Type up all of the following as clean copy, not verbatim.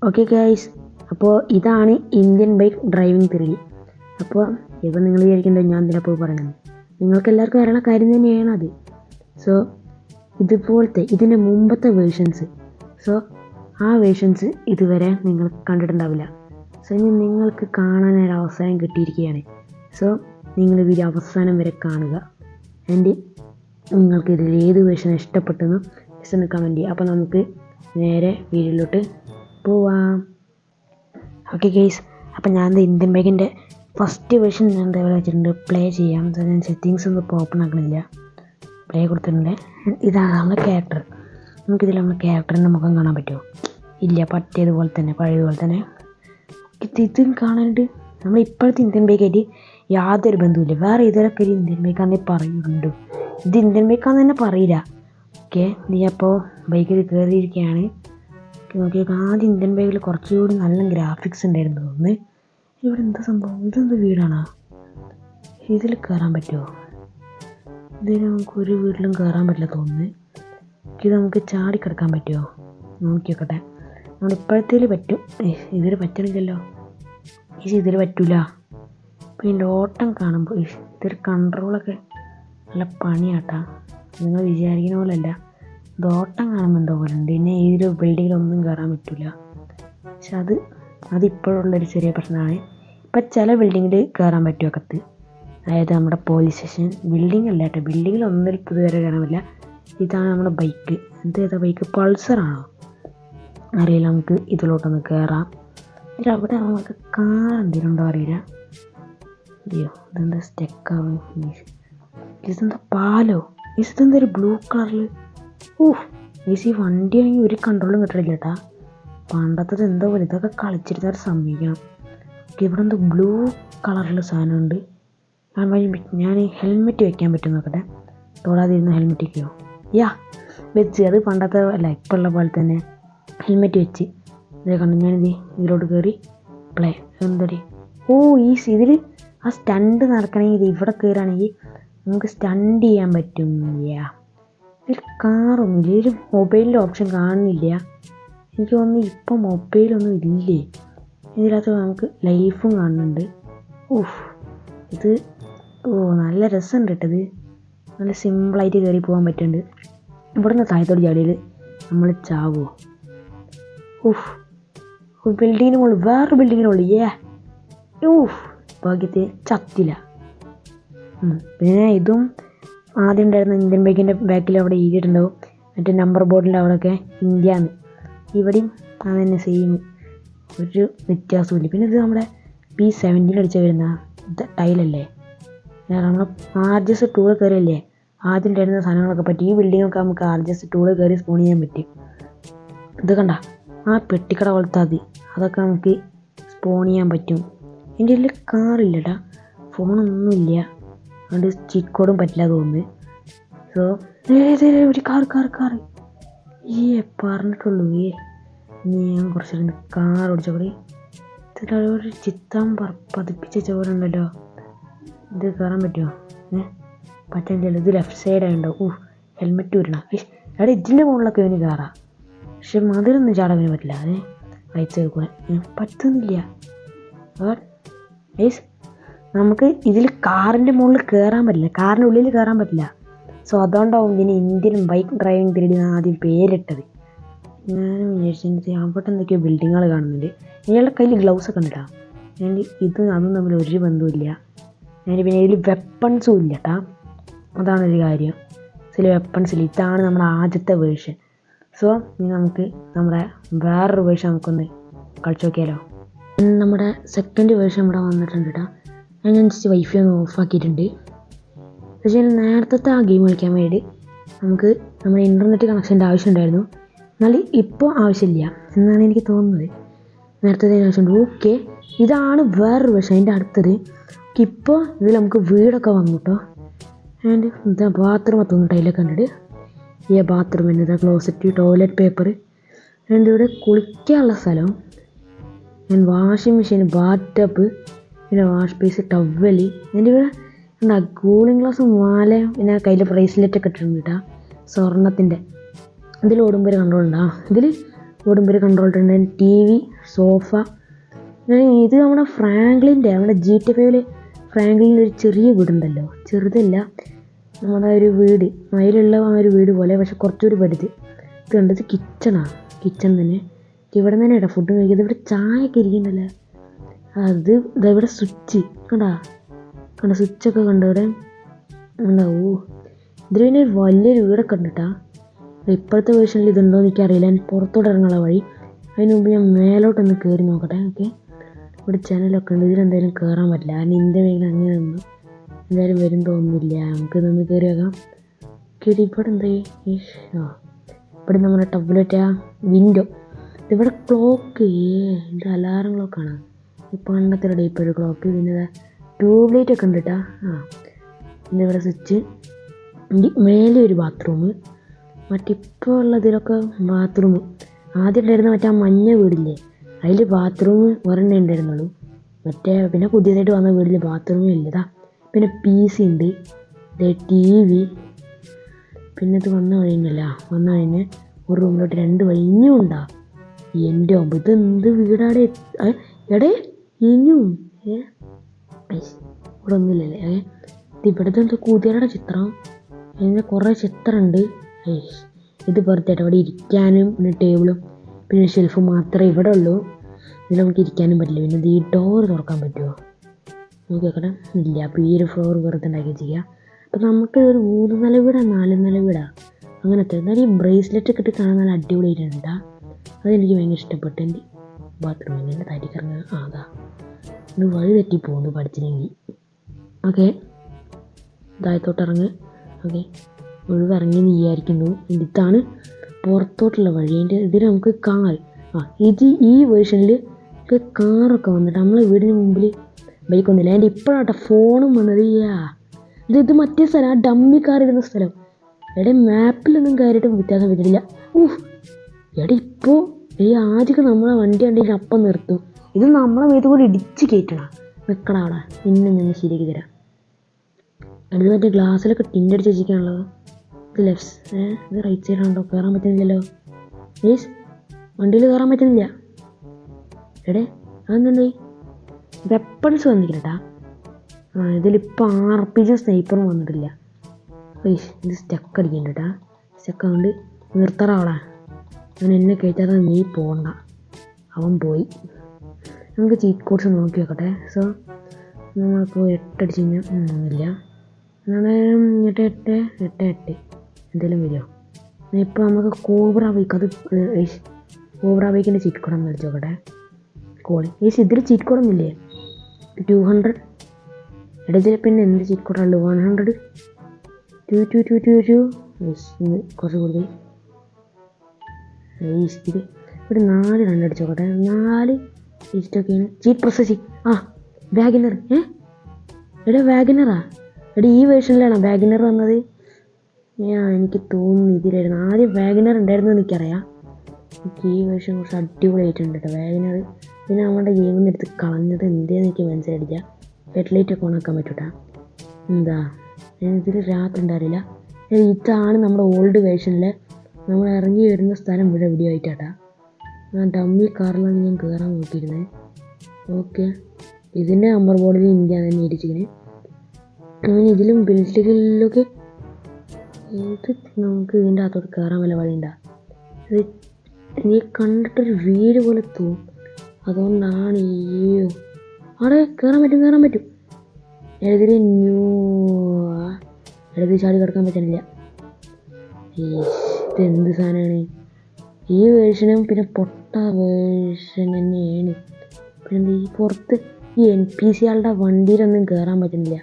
Okay guys, അപ്പോൾ ഇതാണ് Indian bike driving thrill. അപ്പോൾ ഇപ്പോൾ നിങ്ങൾ വിചാരിക്കേണ്ടത് ഞാൻ ഇതിനപ്പോൾ പറയുന്നത് നിങ്ങൾക്ക് എല്ലാവർക്കും അറിയുന്ന കാര്യം തന്നെയാണ് അത്. സോ ഇതുപോലത്തെ ഇതിൻ്റെ മുമ്പത്തെ വേർഷൻസ്, സോ ആ വേർഷൻസ് ഇതുവരെ നിങ്ങൾ കണ്ടിട്ടുണ്ടാവില്ല. സോ ഇനി നിങ്ങൾക്ക് കാണാനൊരു അവസരം കിട്ടിയിരിക്കുകയാണ്. സോ നിങ്ങൾ വീഡിയോ അവസാനം വരെ കാണുക. ആൻഡ് നിങ്ങൾക്ക് ഇതിൽ ഏത് വേർഷൻ ഇഷ്ടപ്പെട്ടെന്ന് ജസ്റ്റ് കമൻറ്റ് ചെയ്യുക. അപ്പോൾ നമുക്ക് നേരെ വീഡിയോയിലോട്ട് പോവാം. ഓക്കെ ഗൈസ്, അപ്പം ഞാൻ ഇന്ത്യൻ ബൈക്കിൻ്റെ ഫസ്റ്റ് വേർഷൻ ഞാൻ എന്താ വെച്ചിട്ടുണ്ട് പ്ലേ ചെയ്യാം. ഞാൻ സെറ്റിങ്സ് ഒന്നും ഇപ്പോൾ ഓപ്പൺ ആക്കണില്ല, പ്ലേ കൊടുത്തിട്ടുണ്ട്. ഇതാണ് നമ്മുടെ ക്യാരക്ടർ. നമുക്കിതിൽ നമ്മുടെ ക്യാരക്ടറിൻ്റെ മുഖം കാണാൻ പറ്റുമോ? ഇല്ല, പറ്റിയതുപോലെ തന്നെ പഴയതുപോലെ തന്നെ ഇതും കാണാനായിട്ട് നമ്മൾ ഇപ്പോഴത്തെ ഇന്ത്യൻ ബൈക്കായിട്ട് യാതൊരു ബന്ധവുമില്ല. വേറെ ഇതിലൊക്കെ ഒരു ഇന്ത്യൻ ബൈക്കാണെന്നേ പറയുന്നുണ്ട്, ഇത് ഇന്ത്യൻ ബൈക്കാന്ന് തന്നെ പറയില്ല. ഓക്കെ, നീ അപ്പോൾ ബൈക്കിൽ കയറിയിരിക്കുകയാണ്. നോക്കി ആദ്യം ഇന്ത്യൻ ബൈക്കിൽ കുറച്ചുകൂടി നല്ല ഗ്രാഫിക്സ് ഉണ്ടായിരുന്നു തോന്നുന്നു. ഇവിടെ എന്താ സംഭവം? ഇതെന്ത് വീടാണോ? ഇതിൽ കയറാൻ പറ്റുമോ? ഇതിൽ നമുക്ക് ഒരു വീട്ടിലും കയറാൻ പറ്റില്ല തോന്നുന്നു. ഇത് നമുക്ക് ചാടിക്കിടക്കാൻ പറ്റുമോ? നോക്കി നോക്കട്ടെ. നമ്മൾ ഇപ്പോഴത്തേൽ പറ്റും, ഇതിൽ പറ്റണില്ലല്ലോ. ഇതിൽ പറ്റൂല. അപ്പോൾ ഇതിൻ്റെ ഓട്ടം കാണുമ്പോൾ ഇതൊരു കൺട്രോളൊക്കെ നല്ല പണിയാട്ടാ. നിങ്ങൾ വിചാരിക്കുന്ന പോലെ അല്ല. ഇത് ഓട്ടം കാണുമ്പോൾ എന്തോ പോലെ ഉണ്ട്. പിന്നെ ഏതൊരു ബിൽഡിങ്ങിലൊന്നും കയറാൻ പറ്റില്ല. പക്ഷെ അതിപ്പോഴുള്ളൊരു ചെറിയ പ്രശ്നമാണ്. ഇപ്പം ചില ബിൽഡിങ്ങിൽ കയറാൻ പറ്റും അകത്ത്, അതായത് നമ്മുടെ പോലീസ് സ്റ്റേഷൻ ബിൽഡിംഗ് അല്ല കേട്ടോ. ബിൽഡിങ്ങിലൊന്നും ഇതുവരെ കയറാൻ പറ്റില്ല. ഇതാണ് നമ്മുടെ ബൈക്ക്. ഏതാ ബൈക്ക്? പൾസറാണോ അറിയില്ല. നമുക്ക് ഇതിലോട്ടൊന്ന് കയറാം. എന്നിട്ട് അവിടെ നമുക്ക് കാർ എന്തെങ്കിലും ഉണ്ടോ അറിയില്ല. അയ്യോ, ഇതെന്താ സ്റ്റെക്കാവും? ഇതെന്താ പാലോ? ഇതെന്താ ഒരു ബ്ലൂ കളറിൽ? ഈ വണ്ടിയാണെങ്കിൽ ഒരു കൺട്രോളും കിട്ടണില്ല ചേട്ടാ. പണ്ടത്തത് എന്തോ പോലെ. ഇതൊക്കെ കളിച്ചിരുന്നവർ സമ്മതിക്കണം. ഇവിടെ എന്തോ ബ്ലൂ കളറിൽ സാധനമുണ്ട്. ഞാൻ ഹെൽമെറ്റ് വെക്കാൻ പറ്റും നോക്കട്ടെ. തൊടാതിരുന്ന ഹെൽമെറ്റ് വയ്ക്കുമോ? വെച്ച്. അത് പണ്ടത്തെ അല്ല, ഇപ്പോൾ ഉള്ള പോലെ തന്നെ ഹെൽമെറ്റ് വെച്ച് ഇതേ കണ്ടു. ഞാനിത് ഇതിലോട്ട് കയറി പ്ലേ. എന്തടി ഇതിൽ ആ സ്റ്റണ്ട് നടക്കണമെങ്കിൽ ഇവിടെ കയറുകയാണെങ്കിൽ നമുക്ക് സ്റ്റണ്ട് ചെയ്യാൻ പറ്റും. ഇതിൽ കാറൊന്നുമില്ല. ഇതിൽ മൊബൈലിൻ്റെ ഓപ്ഷൻ കാണുന്നില്ല. എനിക്ക് തോന്നുന്നു ഇപ്പം മൊബൈലൊന്നും ഇല്ലേ ഇതിനകത്ത്. നമുക്ക് ലൈഫും കാണുന്നുണ്ട്. ഇത് നല്ല രസമുണ്ട് കേട്ടത്. നല്ല സിമ്പിളായിട്ട് കയറി പോകാൻ പറ്റുന്നുണ്ട്. ഇവിടുന്ന് താഴത്തോട് ചാടിയാൽ നമ്മൾ ചാവുമോ? ബിൽഡിങ്ങിന് മുകളിൽ വേറൊരു ബിൽഡിങ്ങിന് മുകളിൽ ഭാഗ്യത്തെ ചത്തില്ല. പിന്നെ ഇതും ആദ്യം ഉണ്ടായിരുന്ന ഇന്ത്യൻ ബൈക്കിൻ്റെ ബാക്കിൽ അവിടെ എഴുതിയിട്ടുണ്ടാവും, മറ്റേ നമ്പർ ബോർഡിൻ്റെ അവിടെയൊക്കെ ഇന്ത്യന്ന്. ഇവിടെയും അത് തന്നെ സെയിം, ഒരു വ്യത്യാസമില്ല. പിന്നെ ഇത് നമ്മുടെ P17 അടിച്ച വരുന്ന ടൈലല്ലേ. നമ്മൾ RGS ടൂൾ കയറിയല്ലേ ആദ്യം ഉണ്ടായിരുന്ന സാധനങ്ങളൊക്കെ പറ്റി. ഈ ബിൽഡിങ്ങൊക്കെ നമുക്ക് RGS ടൂൾ കയറി സ്പോൺ ചെയ്യാൻ പറ്റും. ഇത് കണ്ട ആ പെട്ടിക്കട പോലത്തെ അതൊക്കെ നമുക്ക് സ്പോൺ ചെയ്യാൻ പറ്റും. എൻ്റെ കയ്യിൽ കാറില്ലടാ, ഫോണൊന്നുമില്ല, അതുകൊണ്ട് ചിക്കോടും പറ്റില്ല തോന്നുന്നു. സോ ഒരു കാർ പറഞ്ഞിട്ടുള്ളൂ. ഞാൻ കുറച്ച് കാർ ഓടിച്ച കൂടി ഇതിലൊരു ചിത്രം പതിപ്പിച്ച ചോറുണ്ടല്ലോ. ഇത് കയറാൻ പറ്റുമോ? പറ്റില്ലല്ലോ. ഇത് ലെഫ്റ്റ് സൈഡായുണ്ടോ? ഹെൽമെറ്റ് വരണം. അവിടെ ഇതിൻ്റെ മുകളിലൊക്കെ ഇവന് കയറാം, പക്ഷെ മതിലൊന്നും ചാടാൻ പറ്റില്ല. റൈറ്റ് സൈഡ് കൂടെ പറ്റുന്നില്ല. നമുക്ക് ഇതിൽ കാറിൻ്റെ മുകളിൽ കയറാൻ പറ്റില്ല, കാറിൻ്റെ ഉള്ളിൽ കയറാൻ പറ്റില്ല. സോ അതുകൊണ്ടാവും ഇതിന് ഇന്ത്യൻ ബൈക്ക് ഡ്രൈവിംഗ് ത്രിൽ ആദ്യം പേരിട്ടത്. ഞാനും വിചാരിച്ചിട്ട് അവിടെ എന്തൊക്കെയോ ബിൽഡിങ്ങുകൾ കാണുന്നുണ്ട്. ഇയാളുടെ കയ്യിൽ ഗ്ലൗസ് ഒക്കെ ഉണ്ടിട്ടാ. അതും തമ്മിൽ ഒരു ബന്ധവുമില്ല. പിന്നെ ഇതിൽ വെപ്പൺസും ഇല്ല കേട്ടാ, അതാണൊരു കാര്യം. ഇതിൽ വെപ്പൺസില്ല. ഇതാണ് നമ്മുടെ ആദ്യത്തെ വേർഷൻ. സോ ഇനി നമുക്ക് നമ്മുടെ വേറൊരു വേർഷൻ നമുക്കൊന്ന് കളിച്ചു നോക്കിയാലോ. നമ്മുടെ സെക്കൻഡ് വേർഷൻ ഇവിടെ വന്നിട്ടുണ്ട് കേട്ടോ. ഞാൻ ജസ്റ്റ് വൈഫൈ ഒന്ന് ഓഫാക്കിയിട്ടുണ്ട്. പക്ഷേ നേരത്തെ ആ ഗെയിം കളിക്കാൻ വേണ്ടി നമുക്ക് നമ്മുടെ ഇൻ്റർനെറ്റ് കണക്ഷൻ്റെ ആവശ്യമുണ്ടായിരുന്നു. എന്നാൽ ഇപ്പോൾ ആവശ്യമില്ല എന്നാണ് എനിക്ക് തോന്നുന്നത്. നേരത്തെ ആവശ്യമുണ്ട്. ഓക്കെ, ഇതാണ് വേറൊരു വേർഷൻ. അതിൻ്റെ അടുത്തത് ഇപ്പോൾ ഇതിൽ നമുക്ക് വീടൊക്കെ വന്നു കേട്ടോ. ആൻഡ് എന്താ ബാത്റൂം തോന്നുന്നു ടൈലൊക്കെ കണ്ടിട്ട്. ഈ ബാത്റൂം എന്താ ക്ലോസറ്റ്, ടോയ്ലറ്റ് പേപ്പർ, ആൻഡ് ഇവിടെ കുളിക്കാനുള്ള സ്ഥലം, and washing machine, Baat tub, പിന്നെ വാഷ് ബേസ്, ടവ്വല്. എൻ്റെ ഇവിടെ എന്താ കൂളിംഗ് ഗ്ലാസ്, മാല, പിന്നെ കയ്യിൽ ബ്രേസ്ലെറ്റൊക്കെ ഇട്ടിട്ടുണ്ട് കേട്ടോ സ്വർണ്ണത്തിൻ്റെ. ഇതിൽ ഓടുമ്പോൾ ഒരു കൺട്രോൾ ഉണ്ടാ. ഇതിൽ ഇവിടെ ഒരു കൺട്രോൾ ഉണ്ട്, ടി വി, സോഫ. ഇത് നമ്മുടെ ഫ്രാങ്ക്ലിൻ്റെ, നമ്മുടെ GTA 5 ഫ്രാങ്ക്ലിൻ്റെ ഒരു ചെറിയ വീടുണ്ടല്ലോ, ചെറുതല്ല, നമ്മുടെ ഒരു വീട് അതിലുള്ള ആ ഒരു വീട് പോലെ, പക്ഷെ കുറച്ചുകൂടി വലുത്. ഇത് കണ്ടത് കിച്ചണാണ്, കിച്ചൺ തന്നെ. ഇവിടെ തന്നെ കേട്ടോ ഫുഡ് കഴിക്കുന്നത്. ഇവിടെ ചായയൊക്കെ ഇരിക്കുന്നുണ്ടല്ലേ, അത് ഇവിടെ സ്വിച്ച് കണ്ട സ്വിച്ചൊക്കെ കണ്ടോ ഇവിടെ ഉണ്ടാവൂ. ഇതിൽ പിന്നെ വലിയൊരു വീടൊക്കെ ഉണ്ട് കേട്ടോ. ഇപ്പോഴത്തെ വേർഷനിൽ ഇതുണ്ടോ എന്ന് എനിക്കറിയില്ല. ഞാൻ പുറത്തോട്ട് ഇറങ്ങാനുള്ള വഴി. അതിന് മുമ്പ് ഞാൻ മേലോട്ടൊന്ന് കയറി നോക്കട്ടെ. ഓക്കെ, ഇവിടെ ജനലൊക്കെ ഉണ്ട്. ഇതിലെന്തായാലും കയറാൻ പറ്റില്ല, കാരണം ഇന്ത്യ മേഖല അങ്ങനെ ഒന്നും എന്തായാലും വരും തോന്നുന്നില്ല. നമുക്ക് നിന്ന് കയറി വെക്കാം. കയറി ഇവിടെ എന്താ ഇവിടെ നമ്മുടെ ടബ്ലറ്റ്, വിൻഡോ, ഇവിടെ ക്ലോക്ക്, ഇത് അലാറം ക്ലോക്കാണ്. ഈ പണ്ടത്തെ ഡേപ്പർ ക്ലോക്ക്. പിന്നെ ട്യൂബ് ലൈറ്റ് ഒക്കെ ഉണ്ട് കേട്ടോ. പിന്നെ ഇവിടെ സ്വിച്ച്, മേലെ ഒരു ബാത്റൂം. മറ്റിപ്പോൾ ഉള്ളതിലൊക്കെ ബാത്റൂം ആദ്യം ഉണ്ടായിരുന്ന മറ്റേ ആ മഞ്ഞ വീടില്ലേ, അതിൽ ബാത്റൂം ഒരെണ്ണേ ഉണ്ടായിരുന്നുള്ളൂ. പിന്നെ പുതിയതായിട്ട് വന്ന വീട്ടിൽ ബാത്റൂമേ ഇല്ലതാ. പിന്നെ PC ഉണ്ട്, TV. പിന്നെ ഇത് വന്ന വഴിയുണ്ടല്ല, വന്ന വഴിന് ഒരു റൂമിലോട്ട് 2 വഴി ഇനിയും ഉണ്ടാ. എൻ്റെ ഒമ്പ് ഇതെന്ത് വീടാടെ എടേ ഇനിയും ഇവിടെ ഒന്നുമില്ലല്ലേ. ഇവിടുത്തെ എന്തോ കൂതിയരുടെ ചിത്രം, അതിന് കുറേ ചിത്രമുണ്ട്. ഇത് വെറുതെ അവിടെ ഇരിക്കാനും പിന്നെ ടേബിളും പിന്നെ ഷെൽഫും മാത്രമേ ഇവിടെ ഉള്ളൂ. ഇതിൽ നമുക്ക് ഇരിക്കാനും പറ്റില്ല. പിന്നെ ഈ ഡോറ് തുറക്കാൻ പറ്റുമോ നോക്കി നോക്കട്ടെ, ഇല്ല. അപ്പോൾ ഈ ഒരു ഫ്ലോർ വെറുതെ ഉണ്ടാക്കി ചെയ്യുക. അപ്പോൾ നമുക്ക് ഒരു 3 നില വീടാ 4 നില വീടാ അങ്ങനത്തെ. എന്നാലും ഈ ബ്രേസ്ലെറ്റ് ഒക്കെ ഇട്ട് കാണാൻ നല്ല അടിപൊളിയായിട്ടുണ്ട്. അതെനിക്ക് ഭയങ്കര ഇഷ്ടപ്പെട്ടു. എൻ്റെ ബാത്റൂമിൽ എൻ്റെ തരിക്കറങ്ങ അതാ ഇത് വഴി തെറ്റി പോകുന്നു പഠിച്ചില്ലെങ്കിൽ. ഓക്കെ, താഴത്തോട്ട് ഇറങ്ങ്. ഓക്കെ, ഒഴിവിറങ്ങി വിചാരിക്കുന്നു. ഇതാണ് പുറത്തോട്ടുള്ള വഴി. ഇതിൽ നമുക്ക് കാർ, ഈ വേർഷനിൽ കാറൊക്കെ വന്നിട്ട് നമ്മളെ വീടിന് മുമ്പിൽ ബൈക്കൊന്നുമില്ല. അതിൻ്റെ ഇപ്പോഴാട്ടോ ഫോണും വന്നത്. ഇത് മറ്റേ സ്ഥലം, ആ ഡമ്മി കാർ ഇടുന്ന സ്ഥലം. എവിടെ മാപ്പിലൊന്നും കയറിയിട്ടും വ്യത്യാസം പറ്റില്ല. എവിടെ ഇപ്പോൾ ആദ്യമൊക്കെ നമ്മളെ വണ്ടി കണ്ടിട്ട് അപ്പം നിർത്തും. ഇത് നമ്മളെ വീട്ടിൽ കൂടി ഇടിച്ച് കയറ്റണം. വെക്കണം അവിടെ, പിന്നെ ഞങ്ങൾ ശരിയാക്കി തരാം. അത് മറ്റേ ഗ്ലാസ്സിലൊക്കെ ടിൻ്റടിച്ച് വെച്ചിരിക്കാനുള്ളത്. ഇത് ലെഫ്റ്റ്, ഇത് റൈറ്റ് സൈഡാണോ? കയറാൻ പറ്റുന്നില്ലല്ലോ. പ്ലീസ്, വണ്ടിയിൽ കയറാൻ പറ്റുന്നില്ല. എടേ അതെന്തുണ്ട്? വെപ്പൺസ് വന്നിട്ടില്ലട്ടാ. ഇതിലിപ്പോൾ RPG സ്നൈപ്പറും വന്നിട്ടില്ല. ഇത് സ്റ്റക്ക് അടിക്കുന്നുണ്ട് കേട്ടാ. സ്റ്റക്ക് ആകൊണ്ട് നിർത്തറാവളാ. ഞാൻ എന്നെ കയറ്റാതെ നീ പോകണ്ട. അവൻ പോയി. നമുക്ക് ചീറ്റ് കോഡ്സ് നോക്കി വെക്കട്ടെ. സോ നമ്മളിപ്പോൾ 8 അടിച്ച് കഴിഞ്ഞാൽ ഒന്നുമില്ല. എന്നാലും 8 എന്തെങ്കിലും വരുമോ? ഇപ്പോൾ നമുക്ക് കോബ്ര ബൈക്ക്, അത് കോബ്ര ബൈക്കിൻ്റെ ചീറ്റ് കോഡ് ഒന്ന് അടിച്ച് നോക്കട്ടെ. കോളി ഇതിൽ ചീറ്റ് കോഡൊന്നുമില്ലേ? 200 ഇടയിൽ പിന്നെ എന്ത് ചീറ്റ് കോഡുള്ളൂ? 100 2 കുറച്ച് കൂടുതൽ. ഇത് ഒരു 4 റൺ അടിച്ച് നോക്കട്ടെ. 4 ഈസ്റ്റൊക്കെയാണ് ചീറ്റ് പ്രോസസ്സിങ്. വാഗനർ. എടാ വാഗനറാ? എടാ ഈ വേർഷനിലാണോ വാഗനർ വന്നത്? എനിക്ക് തോന്നുന്നു ഇതിലായിരുന്നു. ആദ്യം വാഗനർ ഉണ്ടായിരുന്നു എനിക്കറിയാം. എനിക്ക് ഈ വേർഷൻ കുറച്ച് അടിപൊളിയായിട്ടുണ്ട് കേട്ടോ വാഗനർ. പിന്നെ നമ്മുടെ ഗെയിമിൽ നിന്ന് എടുത്ത് കളഞ്ഞത് എന്തേന്ന് എനിക്ക് മനസ്സിലായില്ല. ഹെഡ്ലൈറ്റൊക്കെ ഓണാക്കാൻ പറ്റൂട്ടാ. എന്താ ഇതിൽ രാത്രി ഉണ്ടാവില്ല. ഇതാണ് നമ്മുടെ ഓൾഡ് വേർഷനിൽ നമ്മൾ ഇറങ്ങി വരുന്ന സ്ഥലം ഇവിടെ വീഡിയോ ആയിട്ടാട്ടാ. ഡമ്മി കാറിലാണ് ഞാൻ കയറാൻ നോക്കിയിരുന്നത്. ഓക്കെ, ഇതിൻ്റെ നമ്പർ ബോർഡിൽ ഇന്ത്യ തന്നെ ഇരിച്ചിങ്ങനെ. അങ്ങനെ ഇതിലും ബിൽഡിങ്ങിലൊക്കെ ഇത് നമുക്ക് ഇതിൻ്റെ അകത്തോട്ട് കയറാൻ വല്ല വഴിയുണ്ടാ? ഇത് എനിക്ക് കണ്ടിട്ടൊരു വീട് പോലെ തോന്നും. അതുകൊണ്ടാണ് അവിടെ കയറാൻ പറ്റും. എഴുതിൽ എഴുതി ചാടി കിടക്കാൻ പറ്റുന്നില്ല. ഇതെന്ത് സാധനമാണ്? ഈ വേർഷനും പിന്നെ പൊട്ട വേർഷൻ തന്നെയാണ്. പിന്നെ ഈ പുറത്ത് ഈ NPC ആളുടെ വണ്ടിയിലൊന്നും കയറാൻ പറ്റുന്നില്ല.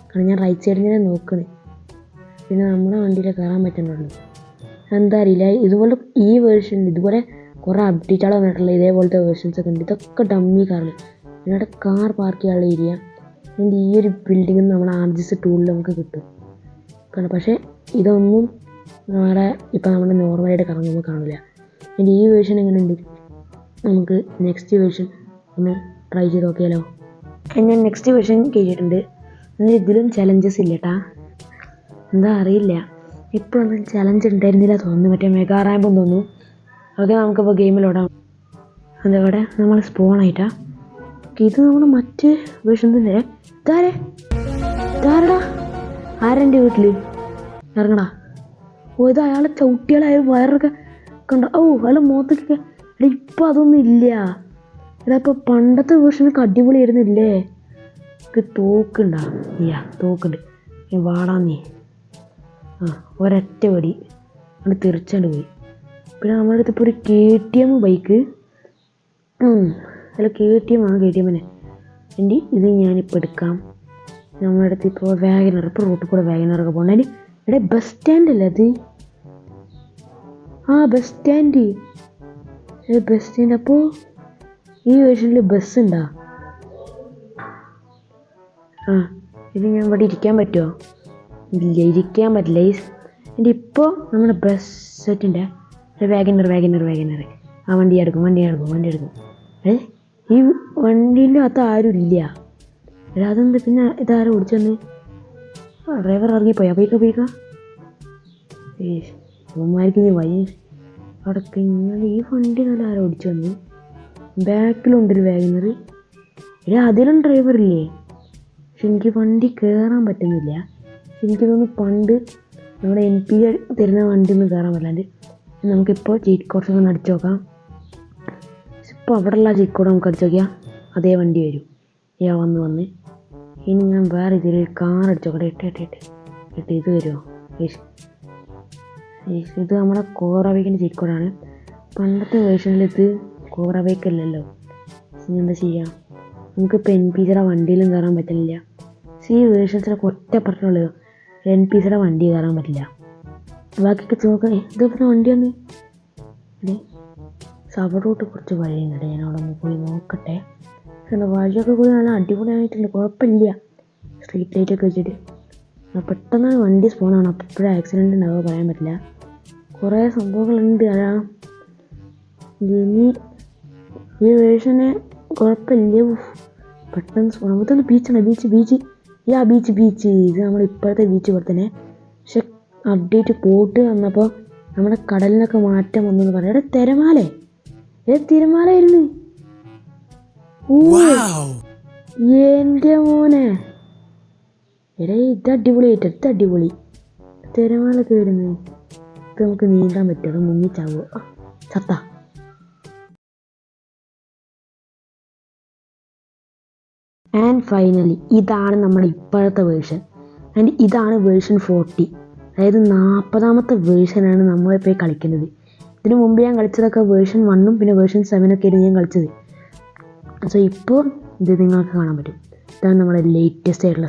കാരണം ഞാൻ റൈറ്റ് സൈഡിൽ തന്നെ നോക്കണേ. പിന്നെ നമ്മുടെ വണ്ടിയിൽ കയറാൻ പറ്റുന്നുള്ളൂ. എന്താ അറിയില്ല. ഇതുപോലെ ഈ വേർഷനിൽ ഇതുപോലെ കുറേ അപ്ഡേറ്റുകൾ വന്നിട്ടുള്ള ഇതേപോലത്തെ വേർഷൻസ് ഒക്കെ ഉണ്ട്. ഇതൊക്കെ ഡമ്മി കാറിൽ. ഇവിടെ കാർ പാർക്ക് ചെയ്യാനുള്ള ഏരിയ. അതിൻ്റെ ഈ ഒരു ബിൽഡിങ്ങിൽ നമ്മൾ RGS ടൂളിൽ നമുക്ക് കിട്ടും. പക്ഷേ ഇതൊന്നും നമ്മുടെ ഇപ്പം നമ്മുടെ നോർമലായിട്ട് കറങ്ങുമ്പോൾ കാണില്ല. അതിൻ്റെ ഈ വേർഷൻ എങ്ങനെയുണ്ട്? നമുക്ക് നെക്സ്റ്റ് വേർഷൻ ഒന്ന് ട്രൈ ചെയ്ത് നോക്കിയാലോ? ഞാൻ നെക്സ്റ്റ് വേർഷൻ കേട്ടിട്ടുണ്ട്. എന്നാൽ ഇതിലും ചലഞ്ചസ് ഇല്ല കേട്ടാ. എന്താ അറിയില്ല, ഇപ്പോഴൊന്നും ചലഞ്ച് ഉണ്ടായിരുന്നില്ല തോന്നുന്നു. മറ്റേ മെഗാ റാമ്പും തോന്നുന്നു. ഓക്കെ, നമുക്കിപ്പോൾ ഗെയിമിലോടാം. അതവിടെ നമ്മൾ സ്പോണായിട്ടാ. ഇത് നമ്മൾ മറ്റ് വേർഷൻ തന്നെ. ഇതാരടാ? ആരെൻ്റെ വീട്ടിൽ ഇറങ്ങടാ. ഓ, ഇത് അയാളെ ചവിട്ടിയാളായാലും വയറൊക്കെ കണ്ട. ഓ, അയാളെ മുഖത്തൊക്കെ. എടാ ഇപ്പം അതൊന്നും ഇല്ല. എടാ ഇപ്പോൾ പണ്ടത്തെ വേർഷനൊക്കെ അടിപൊളിയായിരുന്നില്ലേ? തോക്കുണ്ടാ? ഇല്ല, തോക്കുണ്ട്. വാടാ നീ. ഒരൊറ്റ വെടി അത് തെറിച്ചാണ്ട് പോയി. പിന്നെ നമ്മുടെ അടുത്ത് ഇപ്പോൾ ഒരു KTM ബൈക്ക്. അല്ല, KTM ആണ്. KTM തന്നെ. എൻ്റെ ഇത് ഞാനിപ്പോൾ എടുക്കാം. നമ്മുടെ അടുത്ത് ഇപ്പോൾ വാഗനർ. ഇപ്പോൾ റോട്ടിൽ കൂടെ വാഗനറൊക്കെ പോകണം. ഇവിടെ ബസ് സ്റ്റാൻഡല്ലേ അത്? Bus stand. അപ്പോൾ ഈ വേർഷനിൽ ബസ് ഉണ്ടോ? ഇത് ഞാൻ ഇവിടെ ഇരിക്കാൻ പറ്റുമോ? ഇല്ല, ഇരിക്കാൻ പറ്റില്ല. എൻ്റെ ഇപ്പോൾ നമ്മുടെ ബസ് സെറ്റിൻ്റെ വാഗനർ. വണ്ടി എടുക്കും. ഈ വണ്ടീൻ്റെ അകത്ത് ആരും ഇല്ല. അതെന്ത് പിന്നെ ഇതാരും ഓടിച്ചു വന്ന്? ഡ്രൈവർ ഇറങ്ങിപ്പോയാ? പോയിക്കാ. അവന്മാർക്ക് ഇനി വഴി അവിടെ കഴിഞ്ഞാൽ ഈ വണ്ടി നല്ല ആരും ഓടിച്ചു വന്ന്. ബാക്കിലുണ്ടൊരു വാഗനർ. അതിലും ഡ്രൈവറില്ലേ? പക്ഷെ എനിക്ക് വണ്ടി കയറാൻ പറ്റുന്നില്ല. എനിക്ക് തോന്നുന്നു പണ്ട് നമ്മുടെ NP തരുന്ന വണ്ടി ഒന്നും കയറാൻ പറ്റാണ്ട്. നമുക്കിപ്പോൾ ചീറ്റ് കോഡ്സ് ഒന്ന് അടിച്ചു നോക്കാം. ഇപ്പോൾ അവിടെയുള്ള ചീറ്റ് കോഡ് നമുക്ക് അടിച്ചു നോക്കിയാൽ അതേ വണ്ടി വരും. വന്ന് ഇനി ഞാൻ വേറെ ഇതിൽ കാർ അടിച്ചു നോക്കട്ടെ. ഇട്ട് ഇത് വരുമോ? ഇത് നമ്മുടെ കോറ ബൈക്കിൻ്റെ ചീറ്റ് കോഡാണ്. പണ്ടത്തെ വേർഷനിൽ ഇത് കോറ ബൈക്കല്ലല്ലോ. ഇനി എന്താ ചെയ്യുക? നമുക്കിപ്പോൾ NPCയുടെ വണ്ടിയിലും കയറാൻ പറ്റില്ല. ഈ വേർഷൻസിലൊക്കെ ഒറ്റ പ്രശ്നമുള്ളൂ, NPCയുടെ വണ്ടി കയറാൻ പറ്റില്ല. ബാക്കിയൊക്കെ നോക്കാം. ഇതൊക്കെ വണ്ടി വന്ന് സവറോട്ട് കുറച്ച് വഴിയുണ്ട്. ഞാൻ അവിടെ ഒന്ന് പോയി നോക്കട്ടെ. വഴിയൊക്കെ പോയി നല്ല അടിപൊളിയായിട്ടുണ്ട്, കുഴപ്പമില്ല. സ്ട്രീറ്റ് ലൈറ്റൊക്കെ വെച്ചിട്ട് പെട്ടെന്ന് വണ്ടി സ്പോണാണ്. അപ്പോൾ ആക്സിഡൻറ്റ് ഉണ്ടാവുക പറയാൻ പറ്റില്ല. കുറേ സംഭവങ്ങളുണ്ട്. ഇനി ഈ വേർഷന് കുഴപ്പമില്ല. പെട്ടെന്ന് സ്പോൺ. നമുക്കൊന്ന് ബീച്ചാണ്. ബീച്ച്. ഇത് നമ്മൾ ഇപ്പോഴത്തെ ബീച്ച് പോലെ തന്നെ. പക്ഷെ അപ്ഡേറ്റ് പോട്ട് വന്നപ്പോൾ നമ്മുടെ കടലിനൊക്കെ മാറ്റം വന്നെന്ന് പറയാം. തിരമാലയായിരുന്നു. എൻ്റെ മോനെ, ഇത് അടിപൊളി. തിരമാലൊക്കെ വരുന്നത്. ഇത് നമുക്ക് നീന്താൻ പറ്റും. അത് മുങ്ങിച്ചാവോ? ചത്ത. ആൻഡ് ഫൈനലി ഇതാണ് നമ്മുടെ ഇപ്പോഴത്തെ വേർഷൻ. ആൻഡ് ഇതാണ് വേർഷൻ 40. അതായത് 40ാമത്തെ വേർഷനാണ് നമ്മളിപ്പോൾ കളിക്കുന്നത്. ഇതിനു മുമ്പ് ഞാൻ കളിച്ചതൊക്കെ വേർഷൻ 1 പിന്നെ വേർഷൻ 7 ആയിരുന്നു ഞാൻ കളിച്ചത്. സോ ഇപ്പോൾ ഇത് നിങ്ങൾക്ക് കാണാൻ പറ്റും. ഇതാണ് നമ്മുടെ ലേറ്റസ്റ്റ് ആയിട്ടുള്ള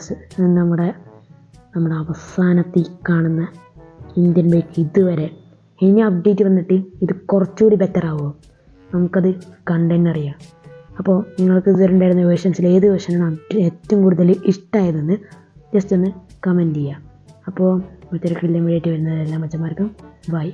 നമ്മുടെ അവസാനത്തെ ഈ കാണുന്ന ഇന്ത്യൻ ബൈക്ക്. ഇതുവരെ ഇനി അപ്ഡേറ്റ് വന്നിട്ട് ഇത് കുറച്ചുകൂടി ബെറ്റർ ആവുമോ? നമുക്കത് കണ്ടന്നെ അറിയാം. അപ്പോൾ നിങ്ങൾക്ക് ഇതുവരെ ഉണ്ടായിരുന്ന വേർഷൻസിൽ ഏത് വേർഷനാണ് ഏറ്റവും കൂടുതൽ ഇഷ്ടമായതെന്ന് ജസ്റ്റ് ഒന്ന് കമൻറ്റ് ചെയ്യുക. അപ്പോൾ മറ്റൊരു കിടിലൻ വീഡിയോ വരുന്നതെല്ലാം മച്ചന്മാർക്കും ബൈ.